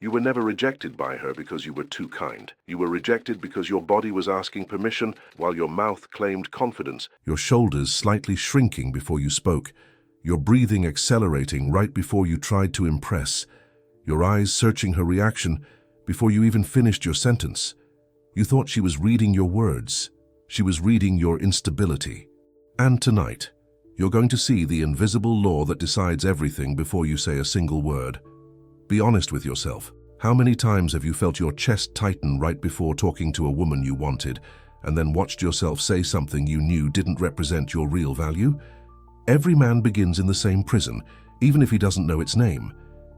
You were never rejected by her because you were too kind. You were rejected because your body was asking permission while your mouth claimed confidence. Your shoulders slightly shrinking before you spoke. Your breathing accelerating right before you tried to impress. Your eyes searching her reaction before you even finished your sentence. You thought she was reading your words. She was reading your instability. And tonight, you're going to see the invisible law that decides everything before you say a single word. Be honest with yourself. How many times have you felt your chest tighten right before talking to a woman you wanted, and then watched yourself say something you knew didn't represent your real value? Every man begins in the same prison, even if he doesn't know its name.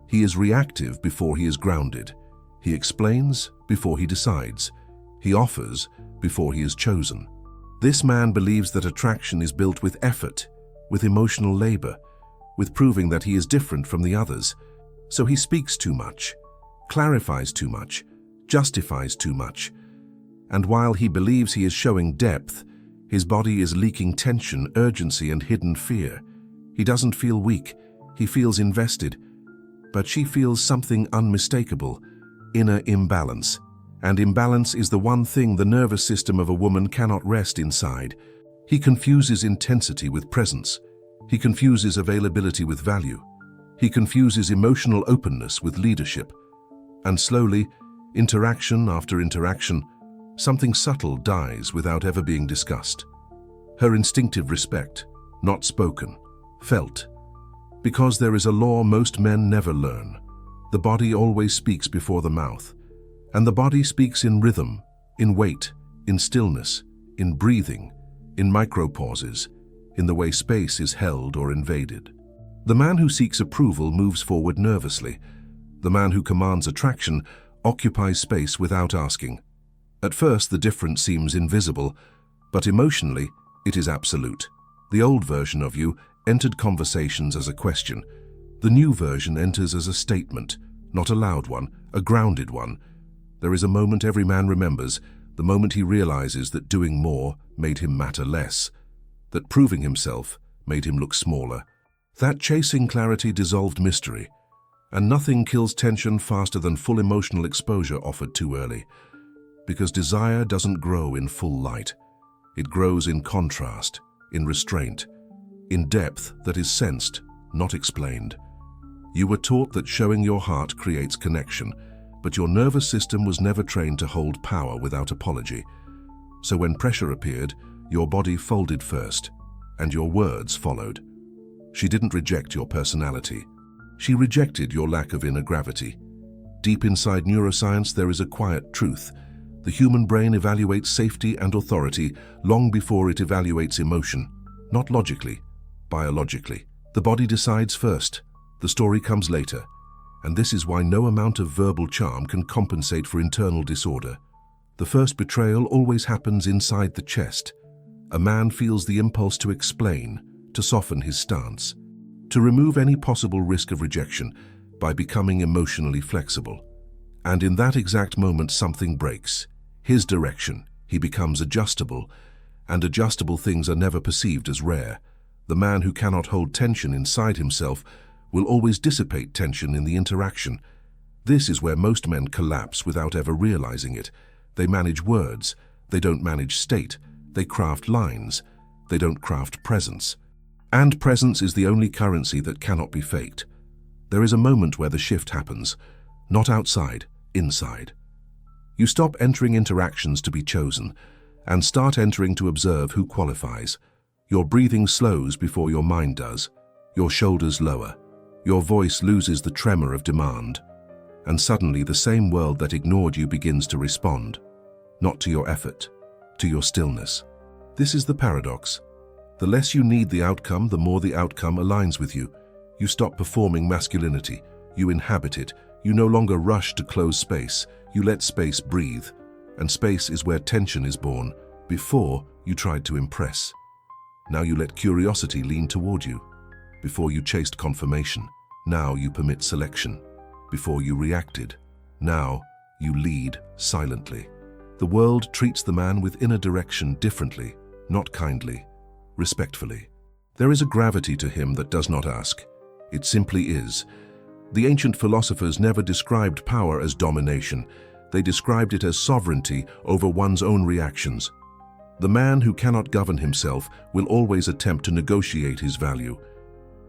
He is reactive before he is grounded. He explains before he decides. He offers before he is chosen. This man believes that attraction is built with effort, with emotional labor, with proving that he is different from the others. So he speaks too much, clarifies too much, justifies too much. And while he believes he is showing depth, his body is leaking tension, urgency, and hidden fear. He doesn't feel weak, he feels invested. But she feels something unmistakable, inner imbalance. And imbalance is the one thing the nervous system of a woman cannot rest inside. He confuses intensity with presence. He confuses availability with value. He confuses emotional openness with leadership. And slowly, interaction after interaction, something subtle dies without ever being discussed. Her instinctive respect, not spoken, felt. Because there is a law most men never learn. The body always speaks before the mouth. And the body speaks in rhythm, in weight, in stillness, in breathing, in micropauses, in the way space is held or invaded. The man who seeks approval moves forward nervously. The man who commands attraction occupies space without asking. At first, the difference seems invisible, but emotionally, it is absolute. The old version of you entered conversations as a question. The new version enters as a statement, not a loud one, a grounded one. There is a moment every man remembers, the moment he realizes that doing more made him matter less, that proving himself made him look smaller. That chasing clarity dissolved mystery, and nothing kills tension faster than full emotional exposure offered too early. Because desire doesn't grow in full light. It grows in contrast, in restraint, in depth that is sensed, not explained. You were taught that showing your heart creates connection, but your nervous system was never trained to hold power without apology. So when pressure appeared, your body folded first, and your words followed. She didn't reject your personality. She rejected your lack of inner gravity. Deep inside neuroscience, there is a quiet truth. The human brain evaluates safety and authority long before it evaluates emotion, not logically, biologically. The body decides first. The story comes later. And this is why no amount of verbal charm can compensate for internal disorder. The first betrayal always happens inside the chest. A man feels the impulse to explain, to soften his stance, to remove any possible risk of rejection by becoming emotionally flexible. And in that exact moment, something breaks. His direction. He becomes adjustable, and adjustable things are never perceived as rare. The man who cannot hold tension inside himself will always dissipate tension in the interaction. This is where most men collapse without ever realizing it. They manage words. They don't manage state. They craft lines. They don't craft presence. And presence is the only currency that cannot be faked. There is a moment where the shift happens, not outside, inside. You stop entering interactions to be chosen and start entering to observe who qualifies. Your breathing slows before your mind does. Your shoulders lower. Your voice loses the tremor of demand. And suddenly the same world that ignored you begins to respond, not to your effort, to your stillness. This is the paradox. The less you need the outcome, the more the outcome aligns with you. You stop performing masculinity. You inhabit it. You no longer rush to close space. You let space breathe. And space is where tension is born. Before, you tried to impress. Now you let curiosity lean toward you. Before you chased confirmation. Now you permit selection. Before you reacted. Now you lead silently. The world treats the man with inner direction differently, not kindly, respectfully. There is a gravity to him that does not ask. It simply is. The ancient philosophers never described power as domination. They described it as sovereignty over one's own reactions. The man who cannot govern himself will always attempt to negotiate his value.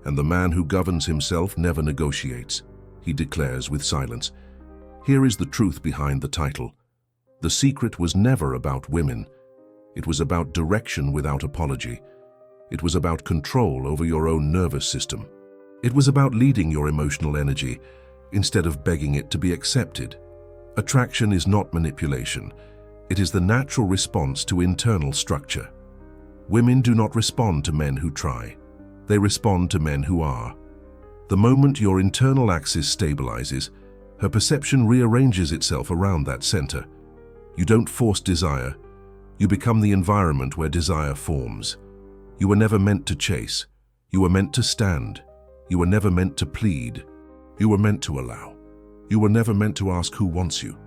And the man who governs himself never negotiates, he declares with silence. Here is the truth behind the title. The secret was never about women. It was about direction without apology. It was about control over your own nervous system. It was about leading your emotional energy instead of begging it to be accepted. Attraction is not manipulation. It is the natural response to internal structure. Women do not respond to men who try. They respond to men who are. The moment your internal axis stabilizes, her perception rearranges itself around that center. You don't force desire. You become the environment where desire forms. You were never meant to chase. You were meant to stand. You were never meant to plead. You were meant to allow. You were never meant to ask who wants you.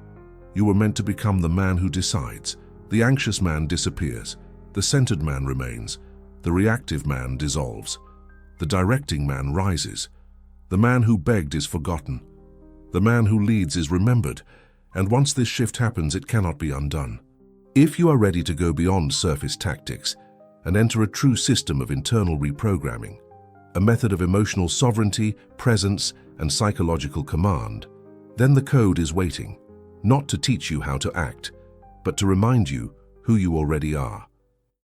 You were meant to become the man who decides. The anxious man disappears. The centered man remains. The reactive man dissolves. The directing man rises. The man who begged is forgotten. The man who leads is remembered. And once this shift happens, it cannot be undone. If you are ready to go beyond surface tactics and enter a true system of internal reprogramming, a method of emotional sovereignty, presence, and psychological command, then the code is waiting, not to teach you how to act, but to remind you who you already are.